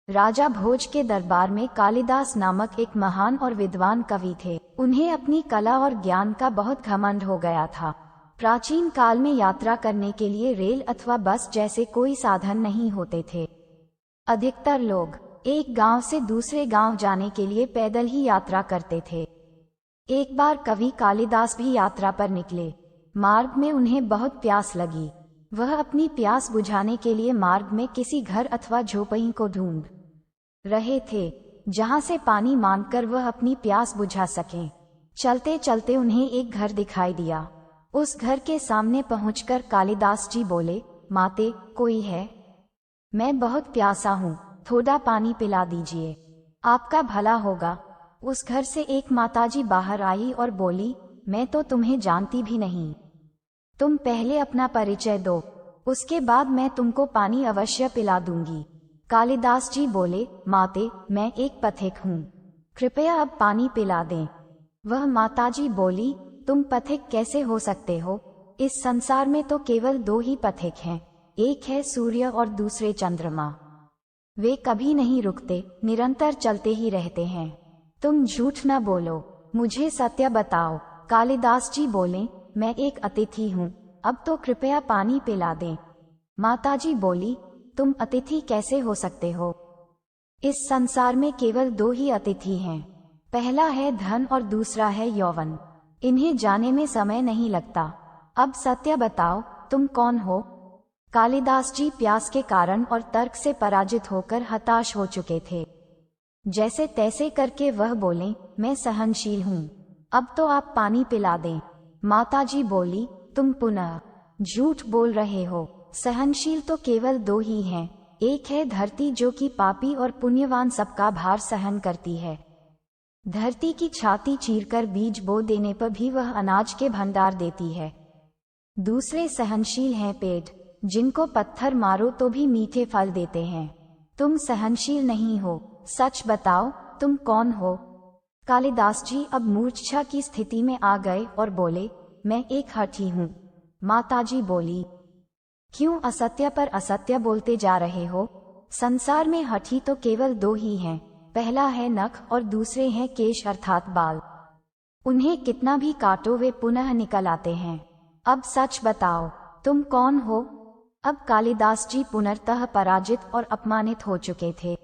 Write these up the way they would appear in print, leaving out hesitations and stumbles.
राजा भोज के दरबार में कालिदास नामक एक महान और विद्वान कवि थे। उन्हें अपनी कला और ज्ञान का बहुत घमंड हो गया था। प्राचीन काल में यात्रा करने के लिए रेल अथवा बस जैसे कोई साधन नहीं होते थे। अधिकतर लोग एक गांव से दूसरे गांव जाने के लिए पैदल ही यात्रा करते थे। एक बार कवि कालिदास भी यात्रा पर निकले। मार्ग में उन्हें बहुत प्यास लगी। वह अपनी प्यास बुझाने के लिए मार्ग में किसी घर अथवा झोपड़ी को ढूंढ रहे थे जहां से पानी मांगकर वह अपनी प्यास बुझा सकें। चलते चलते उन्हें एक घर दिखाई दिया। उस घर के सामने पहुंचकर कालिदास जी बोले, माते, कोई है? मैं बहुत प्यासा हूँ, थोड़ा पानी पिला दीजिए, आपका भला होगा। उस घर से एक माताजी बाहर आई और बोली, मैं तो तुम्हें जानती भी नहीं, तुम पहले अपना परिचय दो, उसके बाद मैं तुमको पानी अवश्य पिला दूंगी। कालिदास जी बोले, माते, मैं एक पथिक हूँ, कृपया अब पानी पिला दें। वह माताजी बोली, तुम पथिक कैसे हो सकते हो? इस संसार में तो केवल दो ही पथिक हैं, एक है सूर्य और दूसरे चंद्रमा। वे कभी नहीं रुकते, निरंतर चलते ही रहते हैं। तुम झूठ न बोलो, मुझे सत्य बताओ। कालिदास जी बोले, मैं एक अतिथि हूँ, अब तो कृपया पानी पिला दें। माताजी बोली, तुम अतिथि कैसे हो सकते हो? इस संसार में केवल दो ही अतिथि हैं, पहला है धन और दूसरा है यौवन। इन्हें जाने में समय नहीं लगता। अब सत्य बताओ, तुम कौन हो? कालिदास जी प्यास के कारण और तर्क से पराजित होकर हताश हो चुके थे। जैसे तैसे करके वह बोले, मैं सहनशील हूँ, अब तो आप पानी पिला दें। माताजी बोली, तुम पुनः झूठ बोल रहे हो, सहनशील तो केवल दो ही हैं, एक है धरती जो कि पापी और पुण्यवान सबका भार सहन करती है। धरती की छाती चीरकर बीज बो देने पर भी वह अनाज के भंडार देती है। दूसरे सहनशील हैं पेड़, जिनको पत्थर मारो तो भी मीठे फल देते हैं। तुम सहनशील नहीं हो, सच बताओ, तुम कौन हो? कालिदास जी अब मूर्छा की स्थिति में आ गए और बोले, मैं एक हठी हूँ। माताजी बोली, क्यों असत्य पर असत्य बोलते जा रहे हो? संसार में हठी तो केवल दो ही हैं, पहला है नख और दूसरे हैं केश अर्थात बाल। उन्हें कितना भी काटो वे पुनः निकल आते हैं। अब सच बताओ, तुम कौन हो? अब कालिदास जी पुनर्तः पराजित और अपमानित हो चुके थे।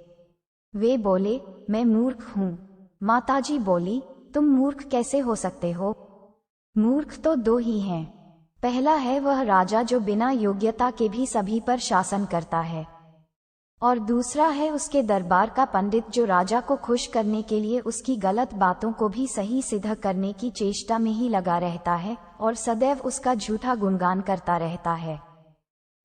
वे बोले, मैं मूर्ख हूँ। माताजी बोली, तुम मूर्ख कैसे हो सकते हो? मूर्ख तो दो ही हैं, पहला है वह राजा जो बिना योग्यता के भी सभी पर शासन करता है, और दूसरा है उसके दरबार का पंडित जो राजा को खुश करने के लिए उसकी गलत बातों को भी सही सिद्ध करने की चेष्टा में ही लगा रहता है और सदैव उसका झूठा गुणगान करता रहता है।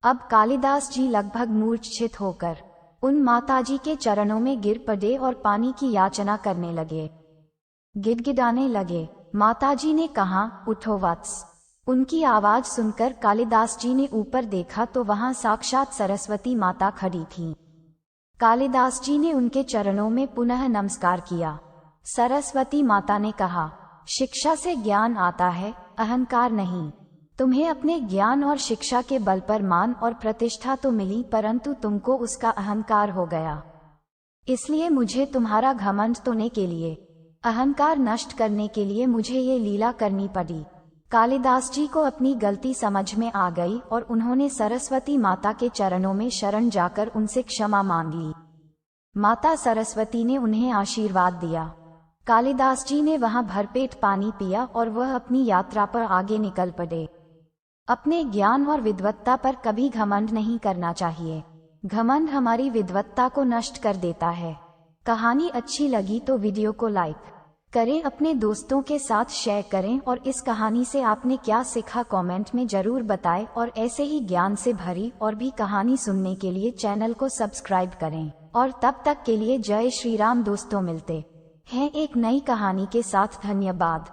अब कालिदास जी लगभग मूर्छित होकर उन माताजी के चरणों में गिर पड़े और पानी की याचना करने लगे, गिड़गिड़ाने लगे। माताजी ने कहा, उठो वत्स। उनकी आवाज सुनकर कालिदास जी ने ऊपर देखा तो वहां साक्षात सरस्वती माता खड़ी थीं। कालिदास जी ने उनके चरणों में पुनः नमस्कार किया। सरस्वती माता ने कहा, शिक्षा से ज्ञान आता है, अहंकार नहीं। तुम्हें अपने ज्ञान और शिक्षा के बल पर मान और प्रतिष्ठा तो मिली, परंतु तुमको उसका अहंकार हो गया। इसलिए मुझे तुम्हारा घमंड तोड़ने के लिए, अहंकार नष्ट करने के लिए मुझे ये लीला करनी पड़ी। कालिदास जी को अपनी गलती समझ में आ गई और उन्होंने सरस्वती माता के चरणों में शरण जाकर उनसे क्षमा मांग ली। माता सरस्वती ने उन्हें आशीर्वाद दिया। कालिदास जी ने वहां भरपेट पानी पिया और वह अपनी यात्रा पर आगे निकल पड़े। अपने ज्ञान और विद्वत्ता पर कभी घमंड नहीं करना चाहिए। घमंड हमारी विद्वत्ता को नष्ट कर देता है। कहानी अच्छी लगी तो वीडियो को लाइक करें, अपने दोस्तों के साथ शेयर करें और इस कहानी से आपने क्या सीखा कमेंट में जरूर बताएं और ऐसे ही ज्ञान से भरी और भी कहानी सुनने के लिए चैनल को सब्सक्राइब करें। और तब तक के लिए जय श्री राम दोस्तों, मिलते हैं एक नई कहानी के साथ। धन्यवाद।